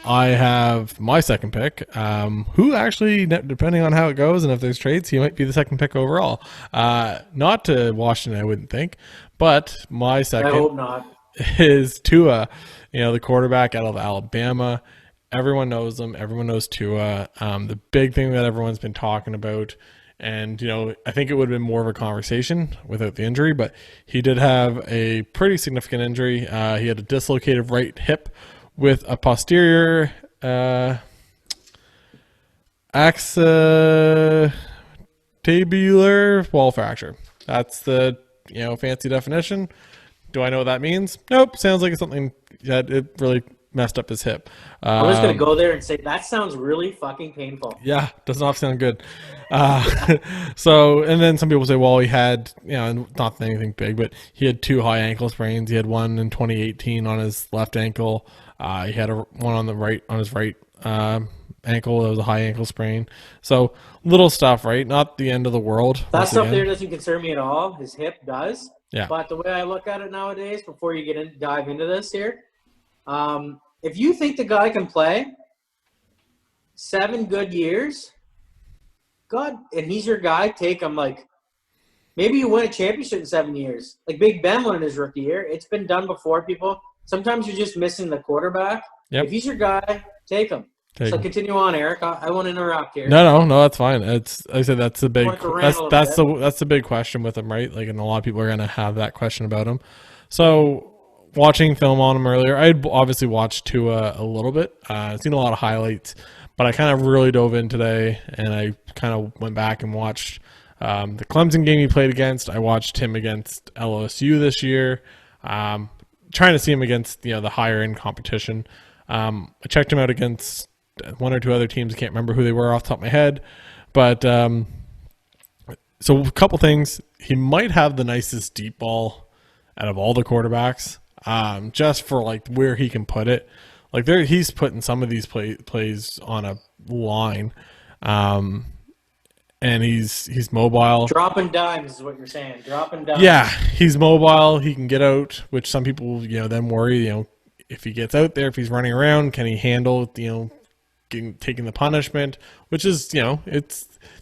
I have my second pick, who actually, depending on how it goes and if there's trades, he might be the second pick overall. Not to Washington, I wouldn't think, but my I second hope not. is Tua, the quarterback out of Alabama. Everyone knows him. Everyone knows Tua. The big thing that everyone's been talking about, and I think it would have been more of a conversation without the injury, but he did have a pretty significant injury. He had a dislocated right hip with a posterior acetabular wall fracture. That's the fancy definition. Do I know what that means? Nope. Sounds like it's something that it really messed up his hip. I'm just gonna go there and say that sounds really fucking painful. Yeah, does not sound good. Uh, so, and then some people say, well, he had, not anything big, but he had two high ankle sprains. He had one in 2018 on his left ankle. He had one on his right ankle. It was a high ankle sprain. So little stuff, right? Not the end of the world. That stuff there doesn't concern me at all. His hip does. Yeah. But the way I look at it nowadays, before you dive into this here, if you think the guy can play 7 good years, God, and he's your guy, take him. Like, maybe you win a championship in 7 years. Like Big Ben won in his rookie year. It's been done before, people. Sometimes you're just missing the quarterback. Yep. If he's your guy, take him. Continue on, Eric. I won't interrupt here. No, that's fine. It's like I said, that's the big that's the big question with him, right? Like, and a lot of people are gonna have that question about him. So, watching film on him earlier, I obviously watched Tua a little bit. I've seen a lot of highlights, but I kind of really dove in today, and I kind of went back and watched the Clemson game he played against. I watched him against LSU this year, trying to see him against the higher end competition. I checked him out against one or two other teams. I can't remember who they were off the top of my head, but so a couple things. He might have the nicest deep ball out of all the quarterbacks, just for like where he can put it. Like he's putting some of these plays on a line, and he's mobile. Dropping dimes is what you're saying. Dropping dimes. Yeah, he's mobile. He can get out, which some people then worry. If he gets out there, if he's running around, can he handle taking the punishment, which is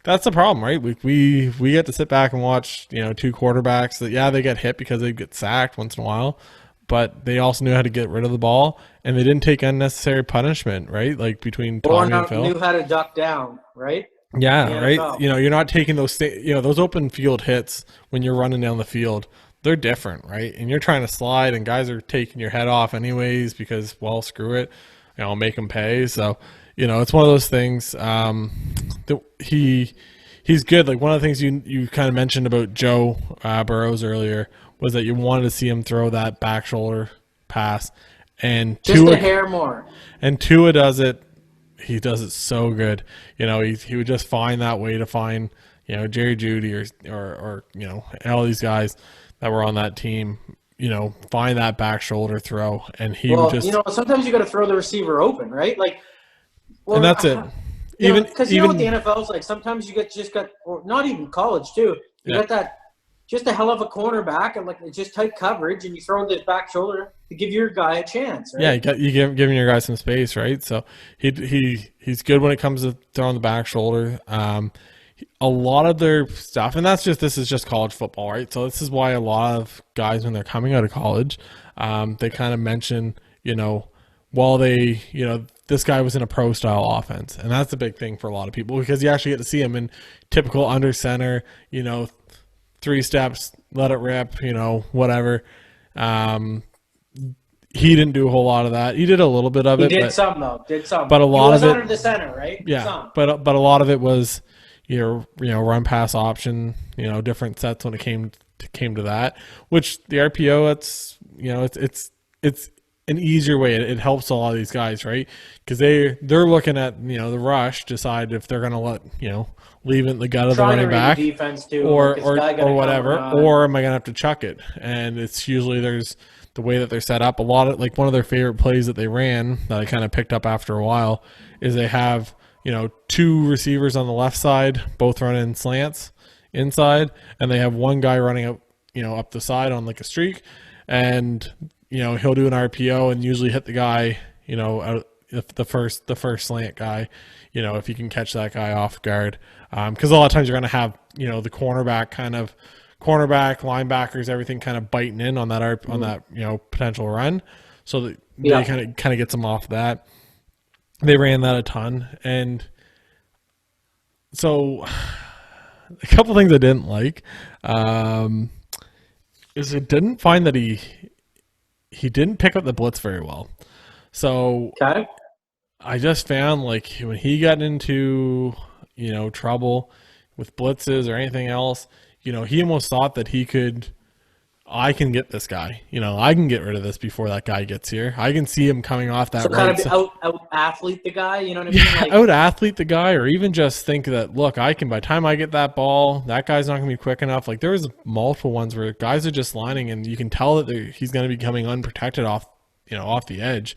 that's the problem, right? We get to sit back and watch two quarterbacks that they get hit because they get sacked once in a while, but they also knew how to get rid of the ball and they didn't take unnecessary punishment, right? Like between Tommy and Phil, knew how to duck down, right? Yeah, right. You're not taking those those open field hits when you're running down the field. They're different, right? And you're trying to slide and guys are taking your head off anyways because, well, screw it, make them pay. So it's one of those things. He's good. Like one of the things you kind of mentioned about Joe Burrows earlier was that you wanted to see him throw that back shoulder pass, and just a hair more. And Tua does it. He does it so good. He would just find that way to find Jerry Jeudy or all these guys that were on that team. Find that back shoulder throw, and he would just. Sometimes you got to throw the receiver open, right? Like. Well, and that's it. Because what the NFL is like. Sometimes you or not even college too. You got that just a hell of a cornerback and it's just tight coverage, and you throw the back shoulder to give your guy a chance. Right? Yeah, you giving your guy some space, right? So he's good when it comes to throwing the back shoulder. A lot of their stuff, and this is just college football, right? So this is why a lot of guys when they're coming out of college, they kind of mention, while they, this guy was in a pro style offense. And that's a big thing for a lot of people because you actually get to see him in typical under center, 3 steps, let it rip, whatever. He didn't do a whole lot of that. He did a little bit of it. He did some though. But a lot of it under the center, right? Yeah. Some. But a lot of it was run pass option, different sets when it came to that. Which the RPO, it's an easier way. It helps a lot of these guys, right? Because they're looking at the rush, decide if they're gonna leave it in the gut of the running back, defense too, or whatever, or am I gonna have to chuck it? And it's usually there's the way that they're set up. A lot of one of their favorite plays that they ran that I kind of picked up after a while is they have 2 receivers on the left side, both running slants inside, and they have one guy running up up the side on like a streak, and he'll do an RPO and usually hit the guy out if the first slant guy, if you can catch that guy off guard, because a lot of times you're going to have the cornerback, linebackers, everything kind of biting in on that potential run, so that they kind of gets them off that. They ran that a ton, and so a couple things I didn't like is I didn't find that he didn't pick up the blitz very well. So I just found like when he got into trouble with blitzes or anything else, he almost thought that I can get this guy. I can get rid of this before that guy gets here. I can see him coming off that. So kind of out athlete the guy. You know what I mean? Yeah, out athlete the guy, or even just think that by the time I get that ball, that guy's not going to be quick enough. Like there was multiple ones where guys are just lining, and you can tell that he's going to be coming unprotected off the edge,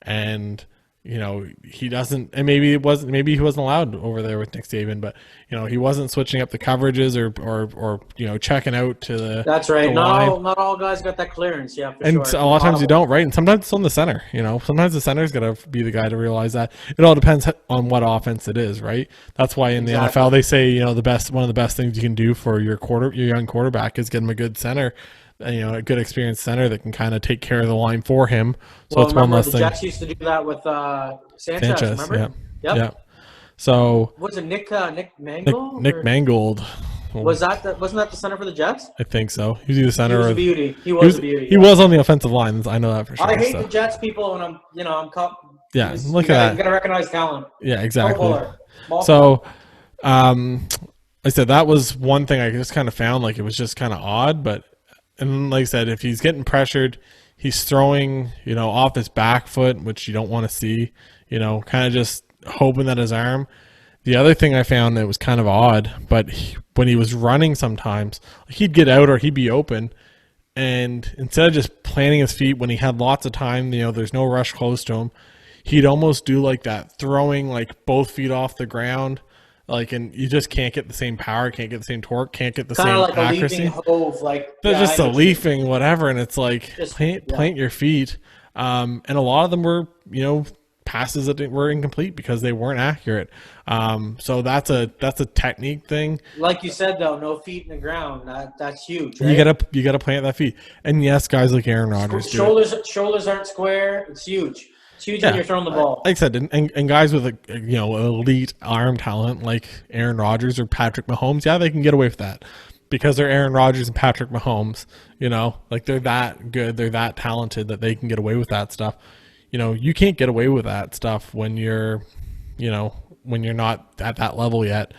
and he doesn't, and maybe he wasn't allowed over there with Nick Saban, but he wasn't switching up the coverages or checking out to the. That's right. Not all guys got that clearance. Yeah, for and sure. A lot of times you don't, right? And sometimes it's on the center. Sometimes the center's got to be the guy to realize that. It all depends on what offense it is, right? That's why in the NFL they say one of the best things you can do for your young quarterback is get him a good center. A good experienced center that can kind of take care of the line for him. So it's one less thing. The Jets used to do that with Sanchez, remember? Yeah. So was it Nick Mangold? Nick Mangold. Wasn't that the center for the Jets? I think so. He was either center or beauty. He was a beauty. He was on the offensive line. I know that for sure. I hate the Jets people, and I'm yeah. Look at that. You gotta recognize talent. Yeah, exactly. So, like I said, that was one thing I just kind of found like it was just kind of odd, but. And like I said, if he's getting pressured, he's throwing, off his back foot, which you don't want to see, kind of just hoping that his arm. The other thing I found that was kind of odd, but when he was running sometimes, he'd get out or he'd be open. And instead of just planting his feet when he had lots of time, there's no rush close to him, he'd almost do like that, throwing like both feet off the ground. And you just can't get the same power, can't get the same torque, can't get the same accuracy. Kind of like a leaping hove, They're just a leafing, whatever, and it's like plant your feet. And a lot of them were, passes that were incomplete because they weren't accurate. So that's a technique thing. Like you said, though, no feet in the ground. That's huge. Right? You gotta plant that feet. And yes, guys like Aaron Rodgers. Shoulders aren't square. It's huge. It's huge when you're throwing the ball. Like I said, and guys with elite arm talent like Aaron Rodgers or Patrick Mahomes, they can get away with that because they're Aaron Rodgers and Patrick Mahomes. They're that good, they're that talented that they can get away with that stuff. You can't get away with that stuff when you're not at that level yet.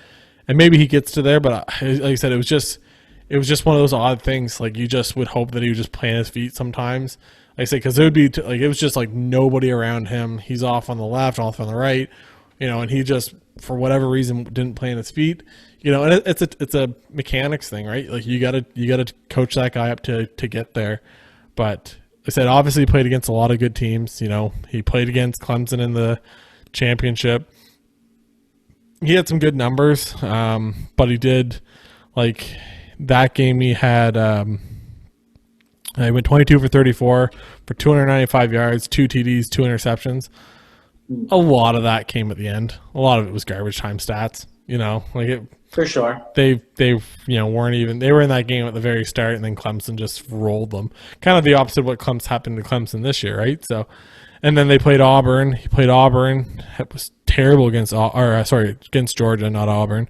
And maybe he gets to there, but like I said, it was just one of those odd things. Like you just would hope that he would just plant his feet sometimes. Like I say, because it would be it was just like nobody around him. He's off on the left, off on the right, and he just for whatever reason didn't plant his feet. And it's a mechanics thing, right? Like you gotta coach that guy up to get there. But like I said, obviously he played against a lot of good teams. He played against Clemson in the championship. He had some good numbers, but he did like that game. He had. He went 22 for 34 for 295 yards, 2 TDs, 2 interceptions. A lot of that came at the end. A lot of it was garbage time stats. For sure. They weren't even. They were in that game at the very start, and then Clemson just rolled them. Kind of the opposite of what happened to Clemson this year, right? So, and then they played Auburn. He played Auburn. It was terrible against Georgia, not Auburn.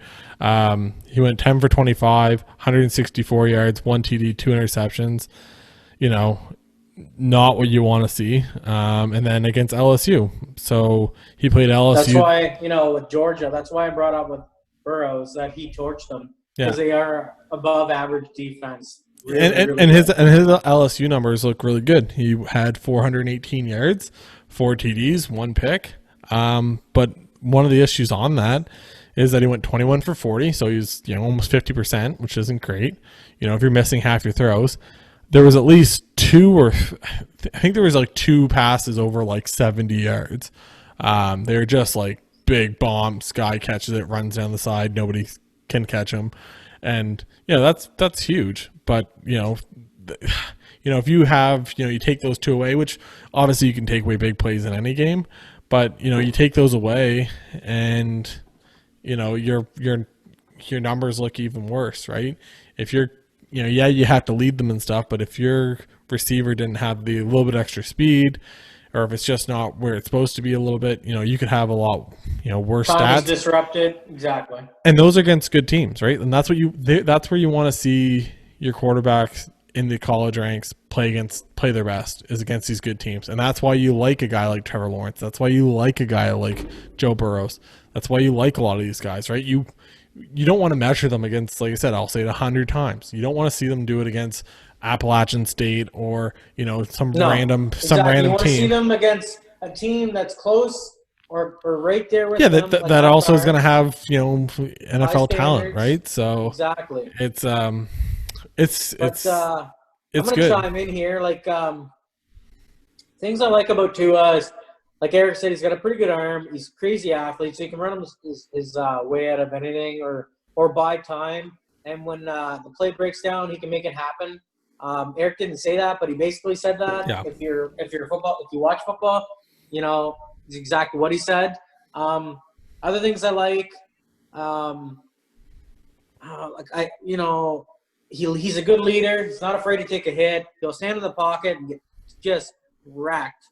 He went 10 for 25, 164 yards, 1 TD, 2 interceptions. Not what you want to see. And then against LSU. So he played LSU. That's why, with Georgia, that's why I brought up with Burrows that he torched them. Because they are above average defense. And his LSU numbers look really good. He had 418 yards, 4 TDs, 1 pick. But one of the issues on that is that he went 21 for 40. So he's, almost 50%, which isn't great. If you're missing half your throws. There was at least 2 passes over like 70 yards. They're just like big bombs. Guy catches it, runs down the side. Nobody can catch him. And, that's huge. But, if you have, you take those 2 away, which obviously you can take away big plays in any game. But you take those away, and your numbers look even worse, right? If you're you have to lead them and stuff, but if your receiver didn't have the little bit extra speed, or if it's just not where it's supposed to be a little bit, you could have a lot worse stats. Disrupted, exactly. And those are against good teams, right? And that's where you want to see your quarterbacks in the college ranks play their best, is against these good teams. And that's why you like a guy like Trevor Lawrence. That's why you like a guy like Joe Burrows. That's why you like a lot of these guys, right? You don't want to measure them against, like I said, I'll say it 100 times. You don't want to see them do it against Appalachian State or some random you random want team. To see them against a team that's close or right there with them. Like that also is going to have NFL talent, right? So exactly. It's I'm gonna good. chime in here. Like things I like about Tua is, like Eric said, he's got a pretty good arm. He's a crazy athlete, so he can run his way out of anything or buy time. And when the play breaks down, he can make it happen. Eric didn't say that, but he basically said that. Yeah. If you watch football, it's exactly what he said. Other things I like, he's a good leader. He's not afraid to take a hit. He'll stand in the pocket and get just wrecked.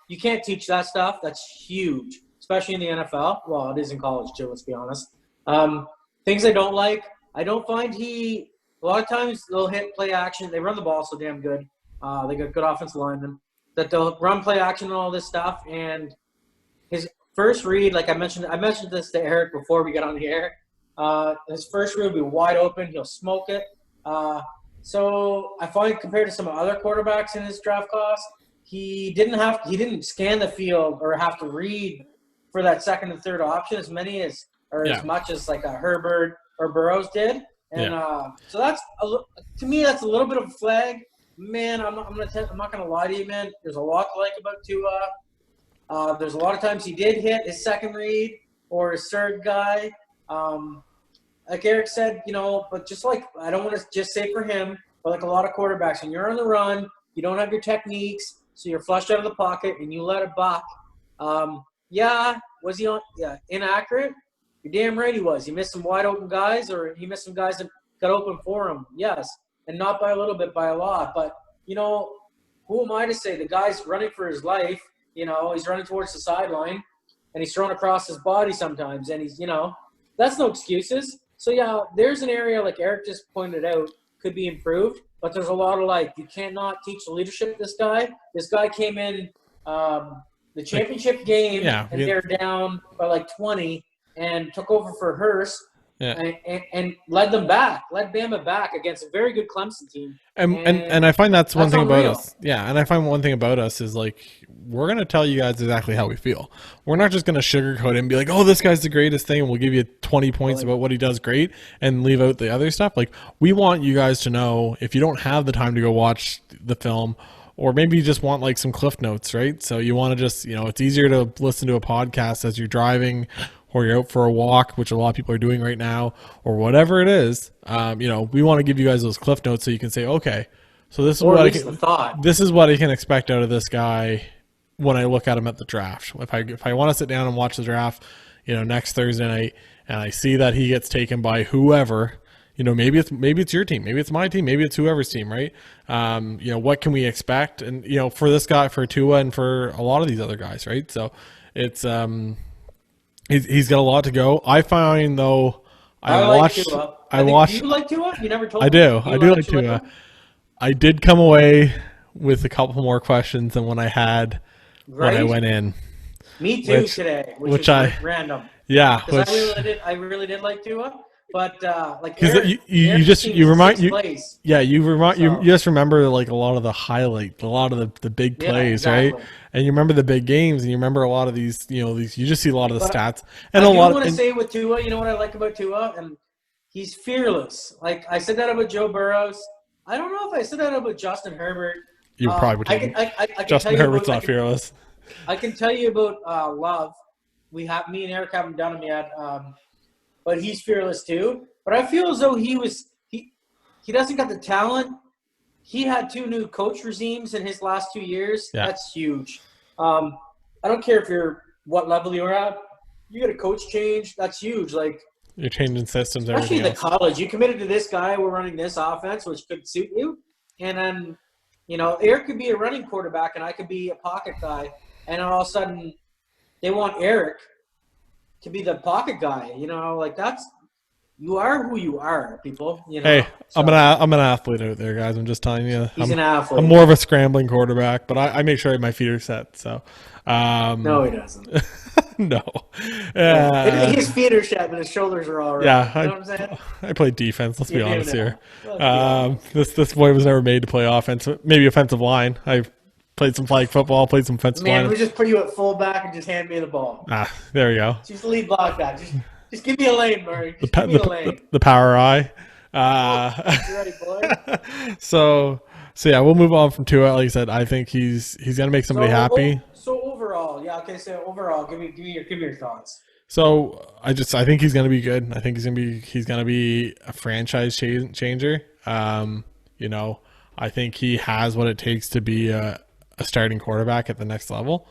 You can't teach that stuff. That's huge, especially in the NFL. Well, it is in college too, let's be honest. Things I don't like, I don't find a lot of times they'll hit play action. They run the ball so damn good. They got good offensive linemen. That they'll run play action and all this stuff. And his first read, like I mentioned this to Eric before we got on the air. His first read will be wide open. He'll smoke it. So I find compared to some other quarterbacks in his draft class, he didn't scan the field or have to read for that second and third option as much as like a Herbert or Burrows did. And so that's to me that's a little bit of a flag. Man, I'm not gonna lie to you, man. There's a lot to like about Tua. There's a lot of times he did hit his second read or his third guy. Like Eric said, but just like I don't want to just say for him, but like a lot of quarterbacks, when you're on the run, you don't have your techniques, so you're flushed out of the pocket and you let it buck. Was he inaccurate? You're damn right he was. He missed some wide open guys, or he missed some guys that got open for him. Yes, and not by a little bit, by a lot. But who am I to say? The guy's running for his life. He's running towards the sideline, and he's thrown across his body sometimes, and he's that's no excuses. So there's an area like Eric just pointed out could be improved, but there's a lot of you cannot teach the leadership. This guy came in the championship game and they're down by 20 and took over for Hurst and led Bama back against a very good Clemson team. And I find that's one thing about us. Yeah, and I find one thing about us is we're going to tell you guys exactly how we feel. We're not just going to sugarcoat it and be like, oh, this guy's the greatest thing, and we'll give you 20 points about what he does great and leave out the other stuff. We want you guys to know, if you don't have the time to go watch the film, or maybe you just want some cliff notes, right? So you want to just, it's easier to listen to a podcast as you're driving or you're out for a walk, which a lot of people are doing right now, or whatever it is. We want to give you guys those cliff notes so you can say, okay, so this is what I can expect out of this guy when I look at him at the draft. If I want to sit down and watch the draft, next Thursday night, and I see that he gets taken by whoever, maybe it's your team, maybe it's my team, maybe it's whoever's team, right? What can we expect? And for this guy, for Tua, and for a lot of these other guys, right? So it's he's got a lot to go. I find though, Do you like Tua? You never told me. I do like Tua. I did come away with a couple more questions than when I had when I went in. Me too today, which is random. Yeah, because I really did like Tua, but you just remember a lot of the highlight, a lot of the big plays, exactly. Right? And you remember the big games, and you remember a lot of these, you just see a lot of the stats. And I want to say with Tua, what I like about Tua, and he's fearless. I said that about Joe Burrows. I don't know if I said that about Justin Herbert. You probably would. Justin Herbert's not fearless. I can tell you about Love. Me and Eric haven't done him yet, but he's fearless too. But I feel as though he doesn't got the talent. He had 2 new coach regimes in his last 2 years. Yeah. That's huge. I don't care if you're what level you're at. You get a coach change. That's huge. Like you're changing systems, especially in the else. college. You committed to this guy. We're running this offense, which could suit you. And then, Eric could be a running quarterback, and I could be a pocket guy. And all of a sudden, they want Eric to be the pocket guy. Like that's. You are who you are, people. Hey, so. I'm an athlete out there, guys. I'm just telling you. He's an athlete. I'm more of a scrambling quarterback, but I make sure my feet are set. So. No, he doesn't. No. His feet are set, but his shoulders are all right. Yeah, you know what I'm saying? I played defense. Let's be honest here. This boy was never made to play offense. Maybe offensive line. I played some flag football. Played some offensive line. Man, we just put you at fullback and just hand me the ball. There you go. Just lead block that. Just give me a lane, Murray. Give me a lane. The power eye. You ready, boy? So yeah, we'll move on from Tua. Like I said, I think he's gonna make somebody happy. So overall, yeah, okay. So overall, give me your thoughts. So I think he's gonna be good. I think he's gonna be a franchise changer. I think he has what it takes to be a starting quarterback at the next level.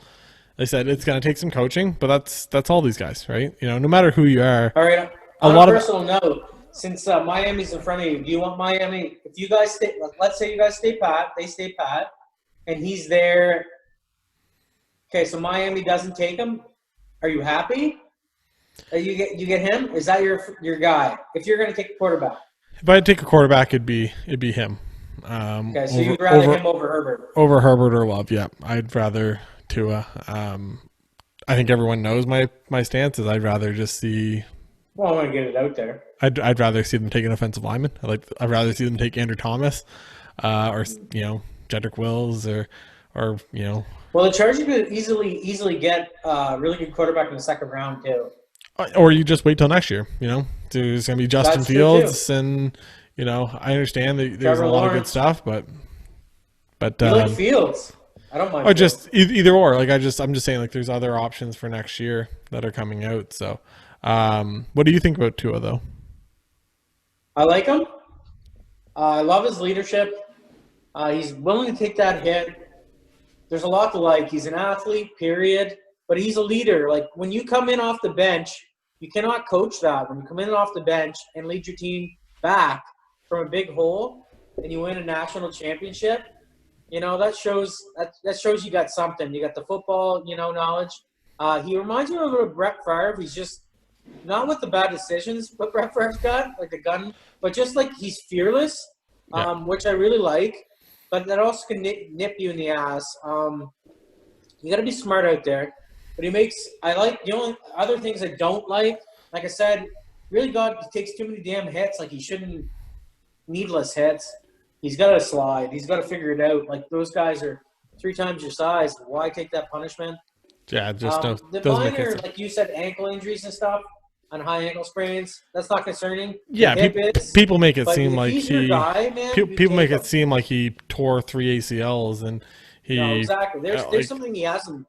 They said it's going to take some coaching, but that's all these guys, right? No matter who you are. All right. On a personal note, since Miami's in front of you, do you want Miami? If you guys stay, let's say you guys stay pat, they stay pat, and he's there. Okay, so Miami doesn't take him. Are you happy? You get him? Is that your guy? If you're going to take a quarterback. If I'd take a quarterback, it'd be him. Okay, so you'd rather him over Herbert. Over Herbert or Love, yeah. I'd rather Tua. I think everyone knows my stance is I'd rather just see. Well, I want to get it out there. I'd rather see them take an offensive lineman. I'd rather see them take Andrew Thomas, or Jedrick Wills, or. Well, the Chargers could easily get a really good quarterback in the second round too. Or you just wait till next year. There's going to be Justin Fields, and I understand that there's a lot of good stuff, but you like Fields. I don't mind. Or just either or. I'm just saying there's other options for next year that are coming out. So, what do you think about Tua though? I like him. I love his leadership. He's willing to take that hit. There's a lot to like. He's an athlete, period. But he's a leader. Like when you come in off the bench, you cannot coach that. When you come in off the bench and lead your team back from a big hole and you win a national championship. That shows you got something. You got the football, knowledge. He reminds me a little bit of Brett Favre. He's just not with the bad decisions, but Brett Favre's got, like the gun, but just like he's fearless, which I really like. But that also can nip you in the ass. You got to be smart out there. But I like the only other things I don't like I said, really God takes too many damn hits. Like he shouldn't needless hits. He's got to slide. He's got to figure it out. Like those guys are 3 times your size. Why take that punishment? Yeah, just the minor, like you said, ankle injuries and stuff on high ankle sprains. That's not concerning. Yeah, people make it seem like people make it him. Seem like he tore 3 ACLs and he. No, exactly. There's something he hasn't.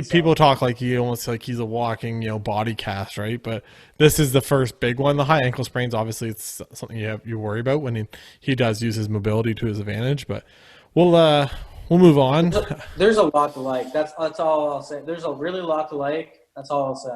People talk like he almost like he's a walking, body cast, right? But this is the first big one. The high ankle sprains, obviously, it's something you worry about when he does use his mobility to his advantage. But we'll move on. There's a lot to like. That's all I'll say. There's a really lot to like. That's all I'll say.